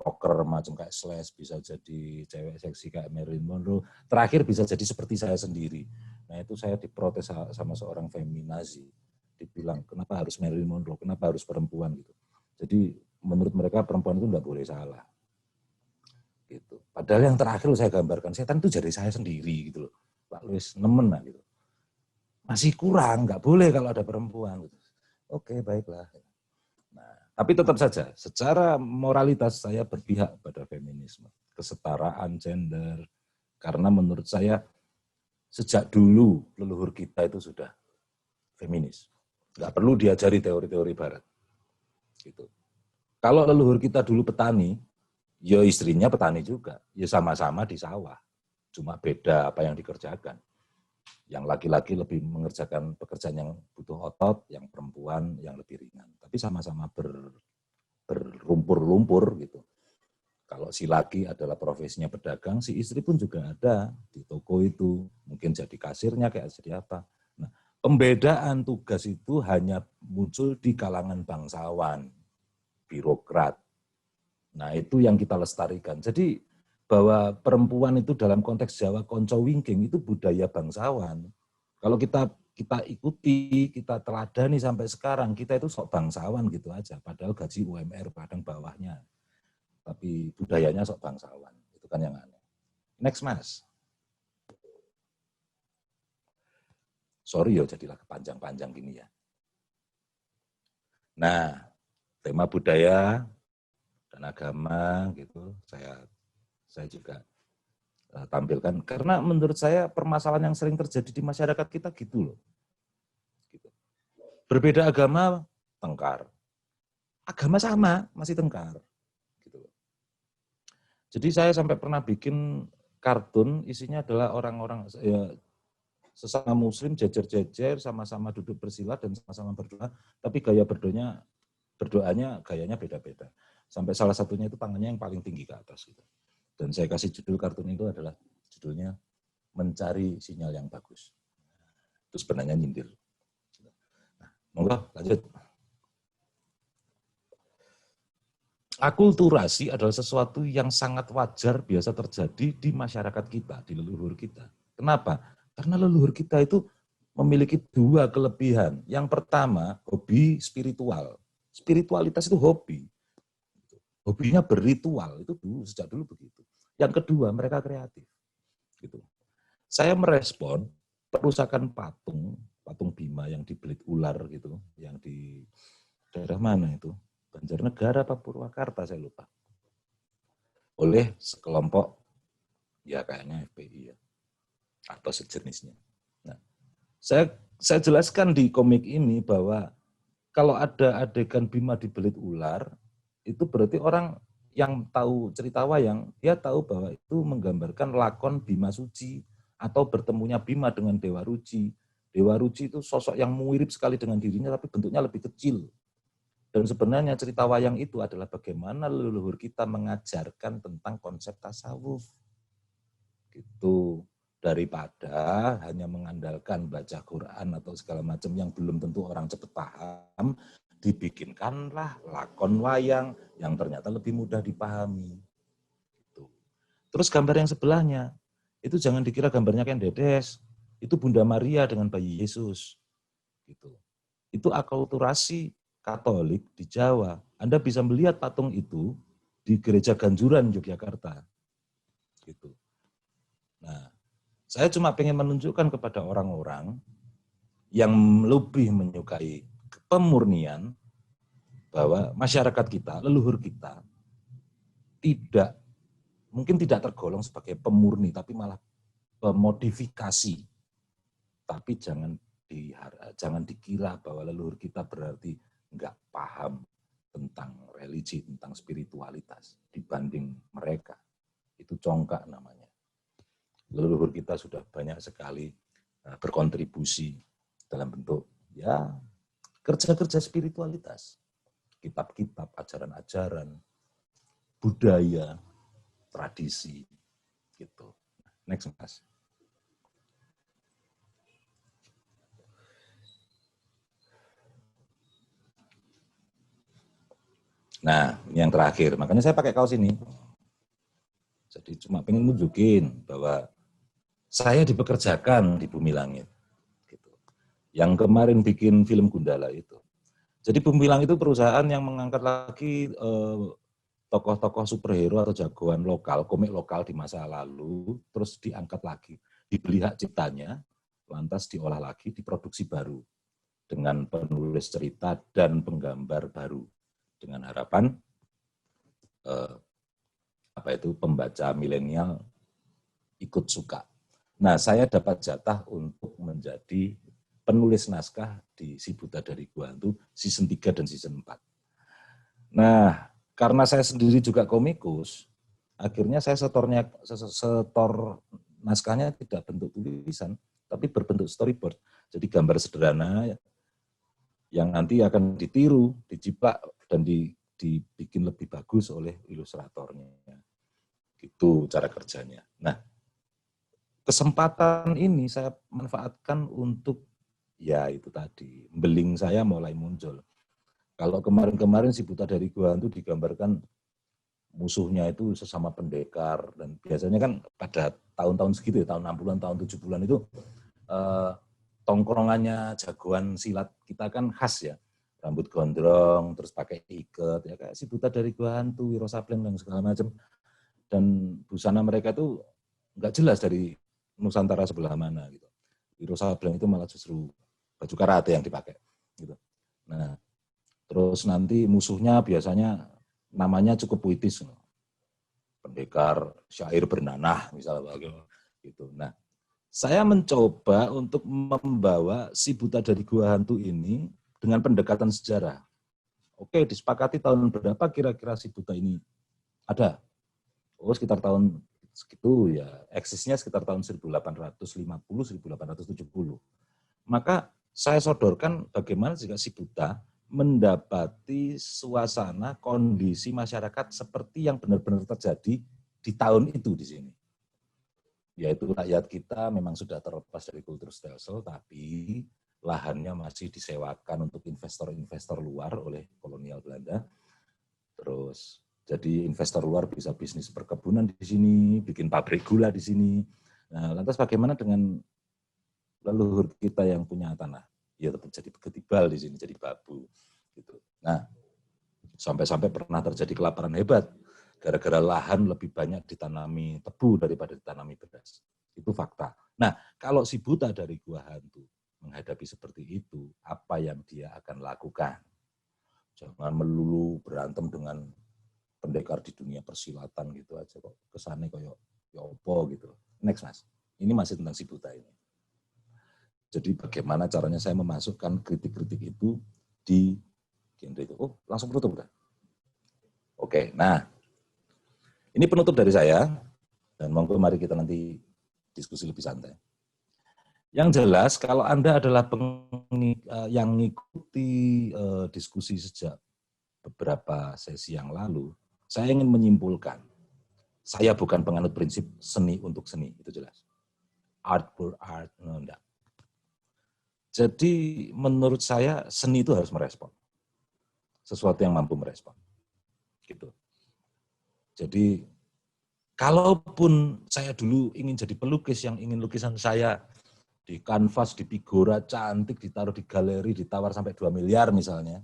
Speaker 1: rocker macam kayak Slash, bisa jadi cewek seksi kayak Marilyn Monroe, terakhir bisa jadi seperti saya sendiri. Nah itu saya diprotes sama seorang feminazi. Dibilang, kenapa harus Marilyn Monroe, kenapa harus perempuan gitu. Jadi menurut mereka perempuan itu enggak boleh salah. Gitu. Padahal yang terakhir saya gambarkan setan itu jadi saya sendiri gitu loh. Pak Luis nemen lah gitu. Masih kurang, nggak boleh kalau ada perempuan. Gitu. Oke, baiklah. Nah, tapi tetap saja, secara moralitas saya berpihak pada feminisme, kesetaraan gender, karena menurut saya sejak dulu leluhur kita itu sudah feminis. Nggak perlu diajari teori-teori barat. Gitu. Kalau leluhur kita dulu petani, ya istrinya petani juga, ya sama-sama di sawah. Cuma beda apa yang dikerjakan. Yang laki-laki lebih mengerjakan pekerjaan yang butuh otot, yang perempuan yang lebih ringan. Tapi sama-sama berlumpur-lumpur gitu. Kalau si laki adalah profesinya pedagang, si istri pun juga ada di toko itu. Mungkin jadi kasirnya, kayak jadi apa. Nah, pembedaan tugas itu hanya muncul di kalangan bangsawan, birokrat. Nah, itu yang kita lestarikan. Jadi, bahwa perempuan itu dalam konteks Jawa konco wingking itu budaya bangsawan. Kalau kita ikuti, kita teladani sampai sekarang, kita itu sok bangsawan gitu aja. Padahal gaji UMR kadang bawahnya. Tapi budayanya sok bangsawan. Itu kan yang aneh. Next, Mas. Sorry ya jadilah kepanjang-panjang gini ya. Nah, tema budaya dan agama gitu saya juga tampilkan karena menurut saya permasalahan yang sering terjadi di masyarakat kita gitu loh. Gitu. Berbeda agama tengkar. Agama sama masih tengkar. Gitu loh. Jadi saya sampai pernah bikin kartun isinya adalah orang-orang ya, sesama muslim jejer-jejer sama-sama duduk bersila dan sama-sama berdoa, tapi gaya berdoanya gayanya beda-beda. Sampai salah satunya itu tangannya yang paling tinggi ke atas gitu. Dan saya kasih judul kartun itu adalah judulnya Mencari Sinyal yang Bagus. Itu sebenarnya nyindir. Nah, monggo lanjut. Akulturasi adalah sesuatu yang sangat wajar biasa terjadi di masyarakat kita, di leluhur kita. Kenapa? Karena leluhur kita itu memiliki dua kelebihan. Yang pertama, hobi spiritual. Spiritualitas itu hobi. Hobinya berritual, itu dulu, sejak dulu begitu. Yang kedua, mereka kreatif. Gitu. Saya merespon perusakan patung patung Bima yang dibelit ular gitu, yang di daerah mana itu? Banjarnegara apa Purwakarta, saya lupa. Oleh sekelompok, ya kayaknya FPI ya, atau sejenisnya. Nah, saya jelaskan di komik ini bahwa kalau ada adegan Bima dibelit ular, itu berarti orang yang tahu cerita wayang, dia tahu bahwa itu menggambarkan lakon Bima Suci atau bertemunya Bima dengan Dewa Ruci. Dewa Ruci itu sosok yang mirip sekali dengan dirinya, tapi bentuknya lebih kecil. Dan sebenarnya cerita wayang itu adalah bagaimana leluhur kita mengajarkan tentang konsep tasawuf. Gitu. Daripada hanya mengandalkan baca Quran atau segala macam yang belum tentu orang cepat paham, dibikinkanlah lakon wayang yang ternyata lebih mudah dipahami. Gitu. Terus gambar yang sebelahnya, itu jangan dikira gambarnya kayak Dedes. Itu Bunda Maria dengan bayi Yesus. Gitu. Itu akulturasi Katolik di Jawa. Anda bisa melihat patung itu di Gereja Ganjuran, Yogyakarta. Gitu. Nah, saya cuma pengen menunjukkan kepada orang-orang yang lebih menyukai pemurnian bahwa masyarakat kita, leluhur kita, mungkin tidak tergolong sebagai pemurni, tapi malah pemodifikasi. Tapi jangan dikira bahwa leluhur kita berarti nggak paham tentang religi, tentang spiritualitas dibanding mereka. Itu congkak namanya. Leluhur kita sudah banyak sekali berkontribusi dalam bentuk ya kerja-kerja spiritualitas, kitab-kitab, ajaran-ajaran, budaya, tradisi, gitu. Next, Mas. Nah, ini yang terakhir. Makanya saya pakai kaos ini. Jadi cuma pengen nunjukin bahwa saya dipekerjakan di Bumi Langit. Gitu. Yang kemarin bikin film Gundala itu. Jadi Bumi Langit itu perusahaan yang mengangkat lagi tokoh-tokoh superhero atau jagoan lokal, komik lokal di masa lalu, terus diangkat lagi. Dibeli hak ciptanya, lantas diolah lagi, diproduksi baru. Dengan penulis cerita dan penggambar baru. Dengan harapan pembaca milenial ikut suka. Nah, saya dapat jatah untuk menjadi penulis naskah di Si Buta dari Gua Hantu season 3 dan season 4. Nah, karena saya sendiri juga komikus, akhirnya saya setor naskahnya tidak bentuk tulisan, tapi berbentuk storyboard. Jadi gambar sederhana yang nanti akan ditiru, dijiplak, dan dibikin lebih bagus oleh ilustratornya. Itu cara kerjanya. Nah, kesempatan ini saya manfaatkan untuk, ya itu tadi, beling saya mulai muncul. Kalau kemarin-kemarin Si Buta dari Gua Hantu digambarkan musuhnya itu sesama pendekar, dan biasanya kan pada tahun-tahun segitu, tahun 60-an, tahun 70-an itu, tongkrongannya jagoan silat kita kan khas ya, rambut gondrong, terus pakai iket, ya kayak Si Buta dari Gua Hantu, Wiro Sableng, dan segala macam. Dan busana mereka itu nggak jelas dari Nusantara sebelah mana gitu. Wiro Sableng itu malah justru baju karate yang dipakai gitu. Nah, terus nanti musuhnya biasanya namanya cukup puitis, pendekar syair bernanah misalnya gitu. Nah, saya mencoba untuk membawa Si Buta dari Gua Hantu ini dengan pendekatan sejarah. Oke, disepakati tahun berapa kira-kira Si Buta ini ada. Oh, sekitar tahun segitu ya, eksisnya sekitar tahun 1850-1870. Maka saya sodorkan bagaimana jika Si Buta mendapati suasana kondisi masyarakat seperti yang benar-benar terjadi di tahun itu di sini. Yaitu rakyat kita memang sudah terlepas dari kultur stelsel, tapi lahannya masih disewakan untuk investor-investor luar oleh kolonial Belanda. Terus jadi investor luar bisa bisnis perkebunan di sini, bikin pabrik gula di sini. Nah, lantas bagaimana dengan leluhur kita yang punya tanah? Ya tetap jadi ketibal di sini, jadi babu. Gitu. Nah, sampai-sampai pernah terjadi kelaparan hebat gara-gara lahan lebih banyak ditanami tebu daripada ditanami beras. Itu fakta. Nah, kalau Si Buta dari Gua Hantu menghadapi seperti itu, apa yang dia akan lakukan. Jangan melulu berantem dengan pendekar di dunia persilatan gitu aja kok. Kesannya kayak ya opo gitu. Next Mas, ini masih tentang si buta ini. Jadi bagaimana caranya saya memasukkan kritik-kritik itu di genre itu. Oh, langsung penutup udah. Oke, nah ini penutup dari saya, dan monggo mari kita nanti diskusi lebih santai. Yang jelas, kalau Anda adalah yang mengikuti diskusi sejak beberapa sesi yang lalu, saya ingin menyimpulkan, saya bukan penganut prinsip seni untuk seni, itu jelas. Art for art, no, enggak. Jadi menurut saya seni itu harus merespon. Sesuatu yang mampu merespon. Gitu. Jadi kalaupun saya dulu ingin jadi pelukis yang ingin lukisan saya di kanvas, di figura cantik, ditaruh di galeri, ditawar sampai 2 miliar misalnya,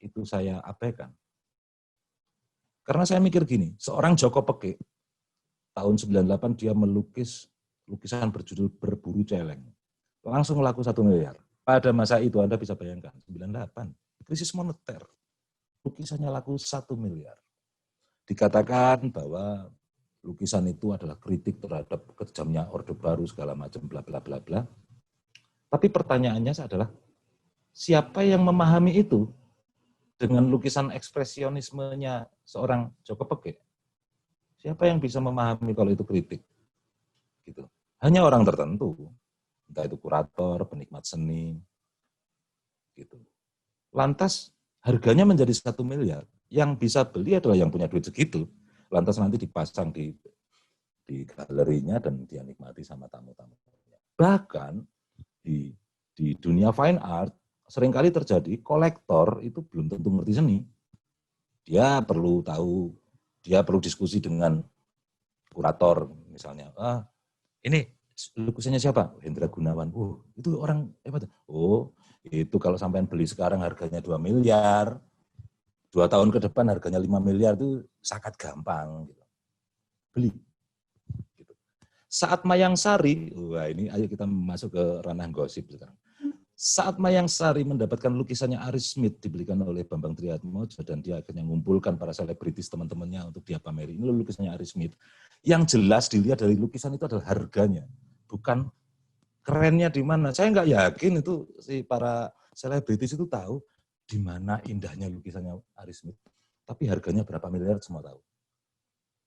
Speaker 1: itu saya abaikan. Karena saya mikir gini, seorang Joko Peke, tahun 98 dia melukis lukisan berjudul Berburu Celeng. Langsung laku 1 miliar. Pada masa itu Anda bisa bayangkan, 98, krisis moneter. Lukisannya laku 1 miliar. Dikatakan bahwa lukisan itu adalah kritik terhadap kejamnya Orde Baru segala macam bla bla bla bla. Tapi pertanyaannya adalah siapa yang memahami itu dengan lukisan ekspresionismenya seorang Joko Peke? Siapa yang bisa memahami kalau itu kritik? Gitu. Hanya orang tertentu, entah itu kurator, penikmat seni, gitu. Lantas harganya menjadi 1 miliar. Yang bisa beli adalah yang punya duit segitu. Lantas nanti dipasang di galerinya dan dia nikmati sama tamu-tamu. Bahkan di dunia fine art seringkali terjadi kolektor itu belum tentu ngerti seni. Dia perlu tahu, dia perlu diskusi dengan kurator misalnya. Ini lukisannya siapa? Hendra Gunawan. Itu orang hebat. Itu kalau sampean beli sekarang harganya 2 miliar. 2 tahun ke depan harganya 5 miliar itu sangat gampang. Beli. Saat Mayang Sari, wah ini ayo kita masuk ke ranah gosip sekarang. Saat Mayang Sari mendapatkan lukisannya Aris Smith dibelikan oleh Bambang Triatmojo dan dia akhirnya mengumpulkan para selebritis teman-temannya untuk dia pameri. Ini lukisannya Aris Smith. Yang jelas dilihat dari lukisan itu adalah harganya, bukan kerennya di mana. Saya nggak yakin itu si para selebritis itu tahu di mana indahnya lukisannya Aris Smith. Tapi harganya berapa miliar semua tahu.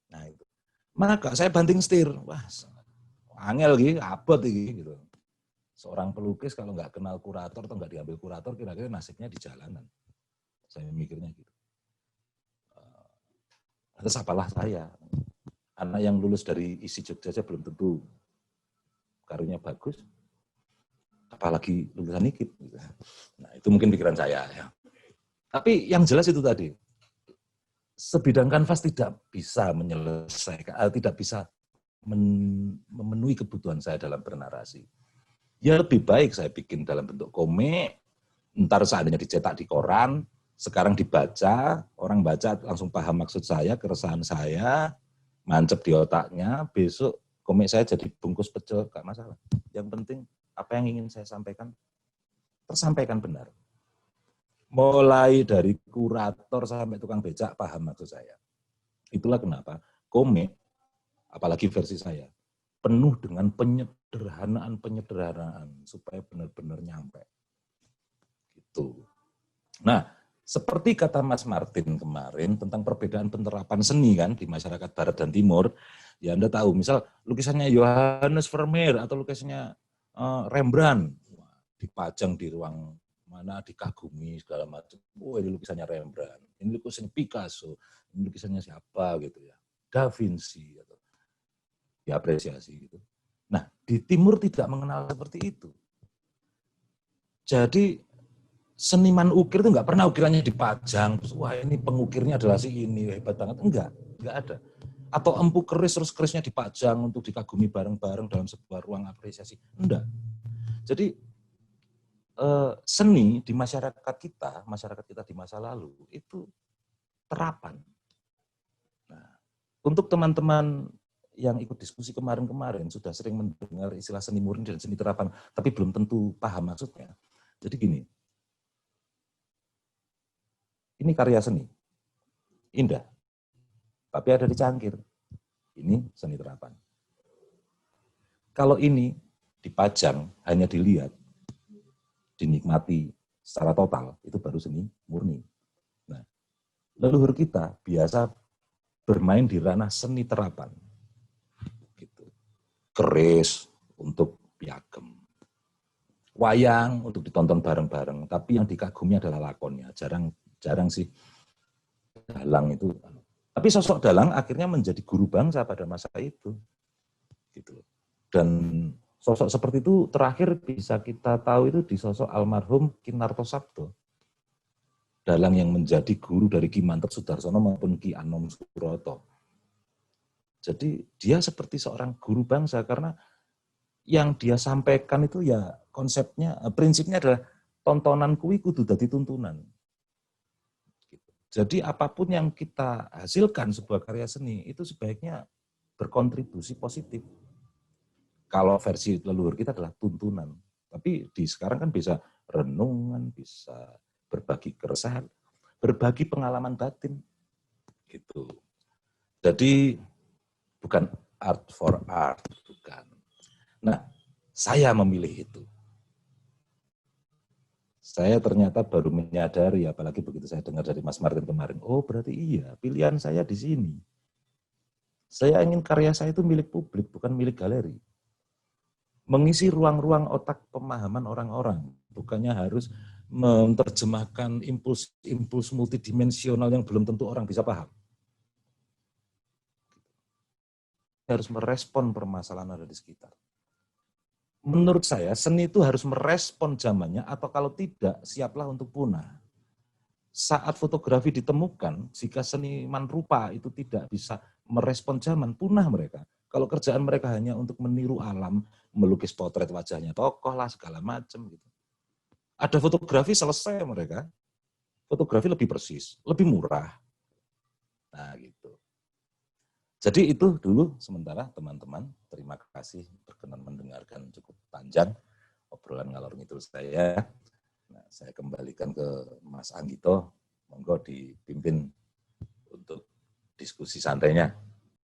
Speaker 1: Nah itu. Maka saya banting setir, wah angel gitu, abot gitu. Seorang pelukis kalau nggak kenal kurator atau nggak diambil kurator, kira-kira nasibnya di jalanan. Saya mikirnya gitu. Terus apalah saya, anak yang lulus dari ISI Jogja saja belum tentu karunya bagus, apalagi lulusan IKIP. Nah itu mungkin pikiran saya. Ya. Tapi yang jelas itu tadi, sebidang kanvas tidak bisa menyelesaikan, tidak bisa memenuhi kebutuhan saya dalam bernarasi. Ya lebih baik saya bikin dalam bentuk komik, ntar seandainya dicetak di koran, sekarang dibaca, orang baca langsung paham maksud saya, keresahan saya, mancep di otaknya, besok komik saya jadi bungkus pecel, gak masalah. Yang penting apa yang ingin saya sampaikan, tersampaikan benar. Mulai dari kurator sampai tukang becak paham maksud saya. Itulah kenapa komik, apalagi versi saya, penuh dengan penyederhanaan supaya benar-benar nyampe. Gitu. Nah, seperti kata Mas Martin kemarin tentang perbedaan penerapan seni kan di masyarakat Barat dan Timur, ya Anda tahu, misal lukisannya Johannes Vermeer atau lukisannya Rembrandt dipajang di ruang mana, dikagumi segala macam. Ini lukisannya Rembrandt, ini lukisannya Picasso, ini lukisannya siapa gitu ya, Da Vinci atau diapresiasi gitu. Nah, di Timur tidak mengenal seperti itu. Jadi seniman ukir itu nggak pernah ukirannya dipajang. Wah ini pengukirnya adalah si ini, hebat banget. Enggak ada. Atau empu keris, terus kerisnya dipajang untuk dikagumi bareng-bareng dalam sebuah ruang apresiasi. Enggak. Jadi seni di masyarakat kita di masa lalu itu terapan. Nah, untuk teman-teman yang ikut diskusi kemarin-kemarin sudah sering mendengar istilah seni murni dan seni terapan, tapi belum tentu paham maksudnya. Jadi gini, ini karya seni, indah, tapi ada di cangkir. Ini seni terapan. Kalau ini dipajang, hanya dilihat, dinikmati secara total, itu baru seni murni. Nah, leluhur kita biasa bermain di ranah seni terapan. Gitu. Keris untuk piagam. Wayang untuk ditonton bareng-bareng, tapi yang dikagumi adalah lakonnya. Jarang sih dalang itu. Tapi sosok dalang akhirnya menjadi guru bangsa pada masa itu. Gitu. Dan sosok seperti itu terakhir bisa kita tahu itu di sosok almarhum Ki Narto Sabdo. Dalang yang menjadi guru dari Ki Mantet Sudarsono maupun Ki Anom Suroto. Jadi dia seperti seorang guru bangsa karena yang dia sampaikan itu ya konsepnya, prinsipnya adalah tontonan kuwi kudu dadi tuntunan. Jadi apapun yang kita hasilkan sebuah karya seni itu sebaiknya berkontribusi positif. Kalau versi leluhur kita adalah tuntunan. Tapi di sekarang kan bisa renungan, bisa berbagi keresahan, berbagi pengalaman batin. Gitu. Jadi bukan art for art, bukan. Nah, saya memilih itu. Saya ternyata baru menyadari, apalagi begitu saya dengar dari Mas Martin kemarin, oh berarti iya, pilihan saya di sini. Saya ingin karya saya itu milik publik, bukan milik galeri. Mengisi ruang-ruang otak pemahaman orang-orang, bukannya harus menerjemahkan impuls multidimensional yang belum tentu orang bisa paham. Harus merespon permasalahan ada di sekitar. Menurut saya, seni itu harus merespon zamannya, atau kalau tidak, siaplah untuk punah. Saat fotografi ditemukan, jika seniman rupa itu tidak bisa merespon zaman, punah mereka. Kalau kerjaan mereka hanya untuk meniru alam, melukis potret wajahnya tokoh lah, segala macam gitu. Ada fotografi selesai mereka. Fotografi lebih persis, lebih murah. Nah gitu. Jadi itu dulu sementara teman-teman. Terima kasih berkenan mendengarkan cukup panjang obrolan ngalor ngidul saya. Nah, saya kembalikan ke Mas Anggito. Monggo dipimpin untuk diskusi santainya.